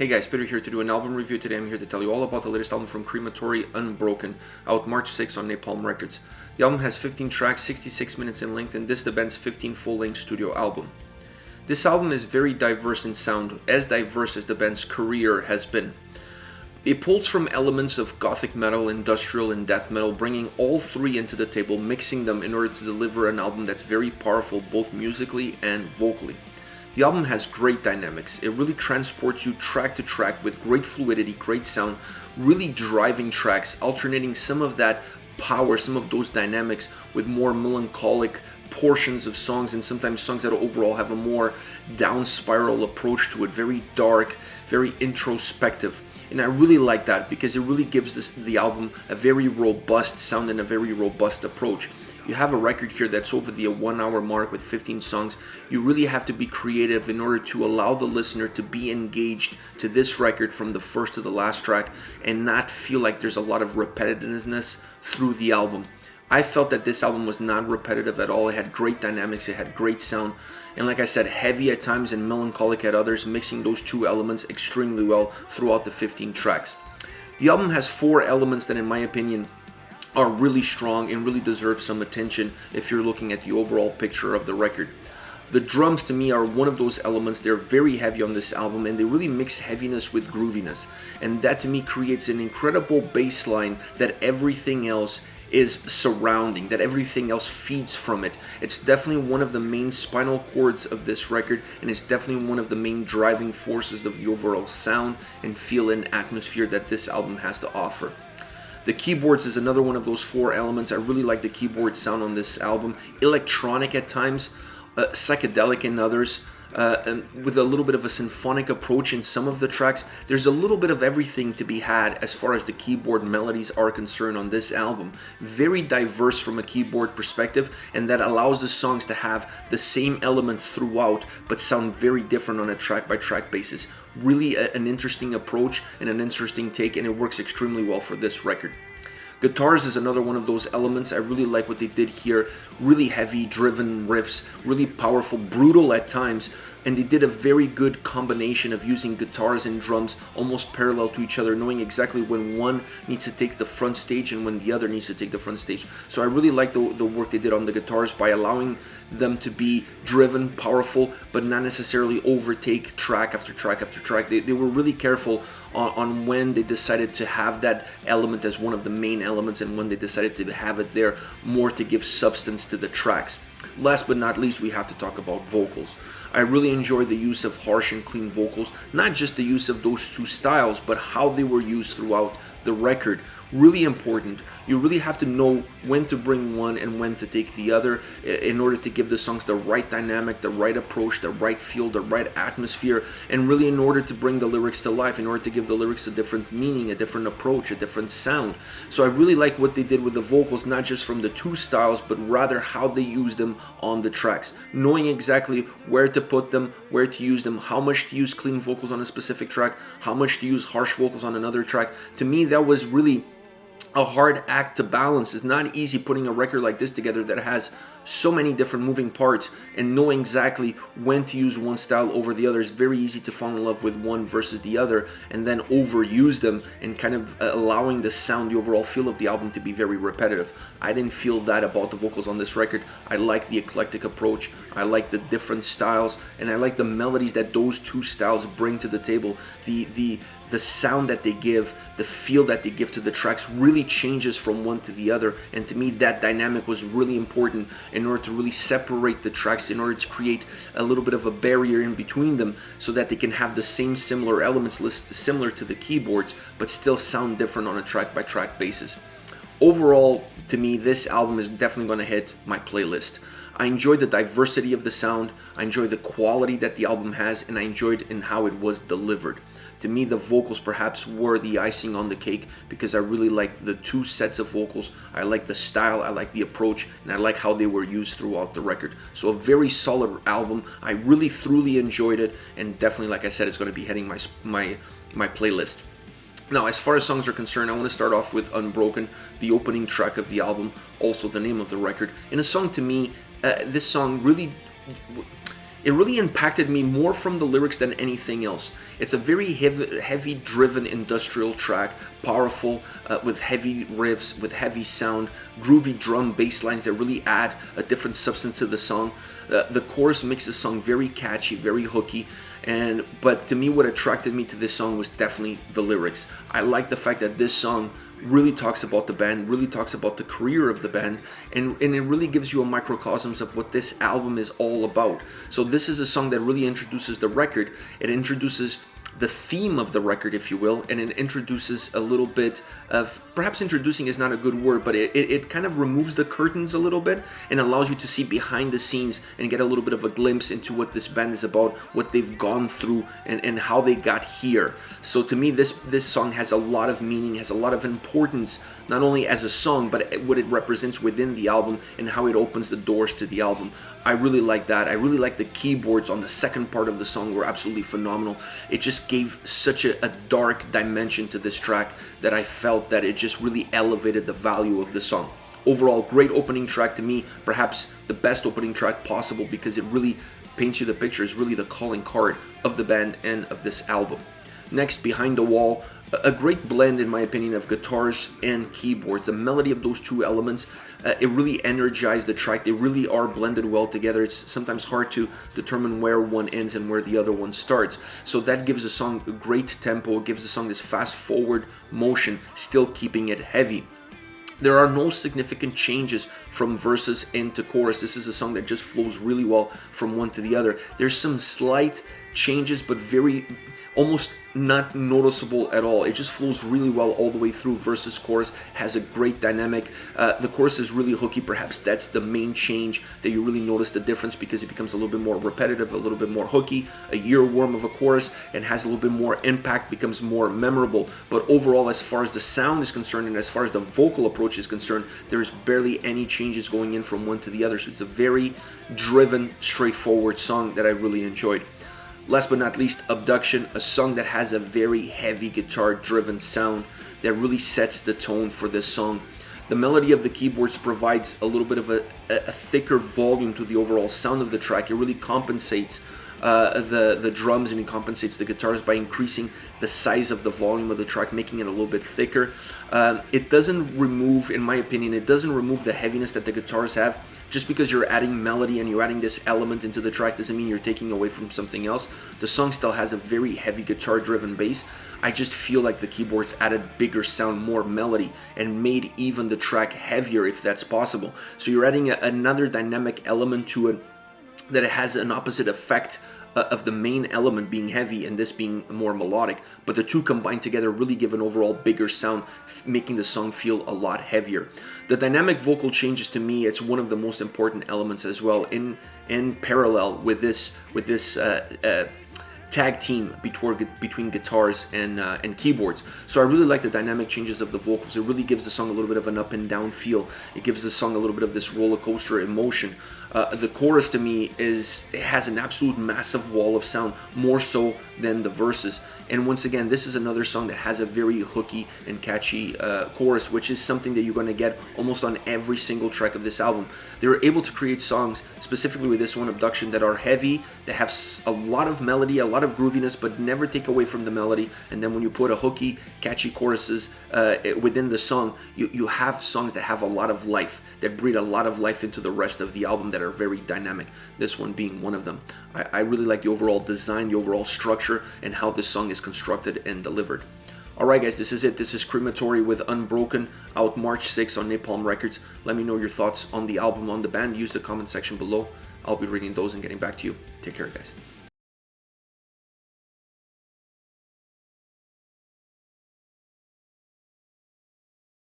Hey guys, Peter here to do an album review. Today I'm here to tell you all about the latest album from Crematory, Unbroken, out March 6 on Napalm Records. The album has 15 tracks, 66 minutes in length, and this is the band's 15th full-length studio album. This album is very diverse in sound, as diverse as the band's career has been. It pulls from elements of gothic metal, industrial, and death metal, bringing all three into the table, mixing them in order to deliver an album that's very powerful both musically and vocally. The album has great dynamics. It really transports you track to track with great fluidity, great sound, really driving tracks, alternating some of that power, some of those dynamics with more melancholic portions of songs, and sometimes songs that overall have a more down spiral approach to it, very dark, very introspective. And I really like that because it really gives the album a very robust sound and a very robust approach. You have a record here that's over the 1 hour mark with 15 songs. You really have to be creative in order to allow the listener to be engaged to this record from the first to the last track and not feel like there's a lot of repetitiveness through the album. I felt that this album was not repetitive at all. It had great dynamics, it had great sound, and like I said, heavy at times and melancholic at others, mixing those two elements extremely well throughout the 15 tracks. The album has 4 elements that, in my opinion, are really strong and really deserve some attention if you're looking at the overall picture of the record. The drums to me are one of those elements. They're very heavy on this album and they really mix heaviness with grooviness, and that to me creates an incredible bass line that everything else is surrounding, that everything else feeds from it. It's definitely one of the main spinal cords of this record, and it's definitely one of the main driving forces of the overall sound and feel and atmosphere that this album has to offer. The keyboards is another one of those 4 elements. I really like the keyboard sound on this album. Electronic at times, psychedelic in others, and with a little bit of a symphonic approach in some of the tracks. There's a little bit of everything to be had as far as the keyboard melodies are concerned on this album. Very diverse from a keyboard perspective, and that allows the songs to have the same elements throughout but sound very different on a track-by-track basis. Really an interesting approach and an interesting take, and it works extremely well for this record. Guitars is another one of those elements. I really like what they did here. Really heavy, driven riffs, really powerful, brutal at times, and they did a very good combination of using guitars and drums almost parallel to each other, knowing exactly when one needs to take the front stage and when the other needs to take the front stage. So I really like the work they did on the guitars by allowing them to be driven, powerful, but not necessarily overtake track after track after track. They were really careful on when they decided to have that element as one of the main elements and when they decided to have it there more to give substance to the tracks. Last but not least, we have to talk about vocals. I really enjoy the use of harsh and clean vocals, not just the use of those 2 styles, but how they were used throughout the record. Really important. You really have to know when to bring one and when to take the other in order to give the songs the right dynamic, the right approach, the right feel, the right atmosphere, and really in order to bring the lyrics to life, in order to give the lyrics a different meaning, a different approach, a different sound. So I really like what they did with the vocals, not just from the 2 styles, but rather how they used them on the tracks. Knowing exactly where to put them, where to use them, how much to use clean vocals on a specific track, how much to use harsh vocals on another track. To me, that was really a hard act to balance. It's not easy putting a record like this together that has so many different moving parts, and knowing exactly when to use one style over the other. It's very easy to fall in love with one versus the other and then overuse them and kind of allowing the sound, the overall feel of the album to be very repetitive. I didn't feel that about the vocals on this record. I like the eclectic approach, I like the different styles, and I like the melodies that those 2 styles bring to the table. The sound that they give, the feel that they give to the tracks really changes from one to the other, and to me that dynamic was really important in order to really separate the tracks, in order to create a little bit of a barrier in between them so that they can have the same similar elements similar to the keyboards but still sound different on a track by track basis. Overall, to me, this album is definitely going to hit my playlist. I enjoyed the diversity of the sound, I enjoyed the quality that the album has, and I enjoyed in how it was delivered. To me, the vocals perhaps were the icing on the cake because I really liked the 2 sets of vocals. I like the style, I like the approach, and I like how they were used throughout the record. So a very solid album. I really thoroughly enjoyed it, and definitely, like I said, it's going to be hitting my playlist. Now, as far as songs are concerned, I want to start off with Unbroken, the opening track of the album, also the name of the record. And a song to me, this song really it really impacted me more from the lyrics than anything else. It's a very heavy driven industrial track, powerful, with heavy riffs, with heavy sound, groovy drum bass lines that really add a different substance to the song. The chorus makes the song very catchy, very hooky. But to me, what attracted me to this song was definitely the lyrics. I like the fact that this song really talks about the band, really talks about the career of the band, and it really gives you a microcosms of what this album is all about. So this is a song that really introduces the record. It introduces the theme of the record, if you will, and it introduces a little bit of, perhaps introducing is not a good word, but it kind of removes the curtains a little bit and allows you to see behind the scenes and get a little bit of a glimpse into what this band is about, what they've gone through, and how they got here. So to me, this song has a lot of meaning, has a lot of importance, not only as a song, but what it represents within the album and how it opens the doors to the album. I really like that. I really like the keyboards on the second part of the song were absolutely phenomenal. It just gave such a dark dimension to this track that I felt that it just really elevated the value of the song. Overall, great opening track to me, perhaps the best opening track possible because it really paints you the picture. It's really the calling card of the band and of this album. Next, Behind the Wall, a great blend in my opinion of guitars and keyboards. The melody of those two elements, it really energized the track. They really are blended well together. It's sometimes hard to determine where one ends and where the other one starts. So that gives the song a great tempo, gives the song this fast forward motion, still keeping it heavy. There are no significant changes from verses into chorus. This is a song that just flows really well from one to the other. There's some slight changes, but very almost not noticeable at all. It just flows really well all the way through. Versus chorus has a great dynamic. The chorus is really hooky. Perhaps that's the main change that you really notice the difference, because it becomes a little bit more repetitive, a little bit more hooky. A earworm of a chorus and has a little bit more impact, becomes more memorable. But overall, as far as the sound is concerned and as far as the vocal approach is concerned, there's barely any changes going in from one to the other. So it's a very driven, straightforward song that I really enjoyed. Last but not least, Abduction, a song that has a very heavy guitar-driven sound that really sets the tone for this song. The melody of the keyboards provides a little bit of a thicker volume to the overall sound of the track. It really compensates the drums, and it compensates the guitars by increasing the size of the volume of the track, making it a little bit thicker. It doesn't remove, in my opinion, it doesn't remove the heaviness that the guitars have. Just because you're adding melody and you're adding this element into the track doesn't mean you're taking away from something else. The song still has a very heavy guitar-driven bass. I just feel like the keyboards added bigger sound, more melody, and made even the track heavier if that's possible. So you're adding another dynamic element to it that it has an opposite effect of the main element being heavy and this being more melodic, but the two combined together really give an overall bigger sound, making the song feel a lot heavier. The dynamic vocal changes, to me, it's one of the most important elements as well, in parallel with this tag team between guitars and keyboards. So I really like the dynamic changes of the vocals. It really gives the song a little bit of an up and down feel. It gives the song a little bit of this roller coaster emotion. The chorus, to me, it has an absolute massive wall of sound, more so than the verses. And once again, this is another song that has a very hooky and catchy chorus, which is something that you're going to get almost on every single track of this album. They were able to create songs, specifically with this one, Abduction, that are heavy, that have a lot of melody, a lot of grooviness, but never take away from the melody. And then when you put a hooky, catchy choruses within the song, you have songs that have a lot of life, that breathe a lot of life into the rest of the album, that are very dynamic, this one being one of them. I really like the overall design, the overall structure, and how this song is constructed and delivered. Alright guys, this is it. This is Crematory with Unbroken, out March 6th on Napalm Records. Let me know your thoughts on the album, on the band. Use the comment section below. I'll be reading those and getting back to you. Take care, guys.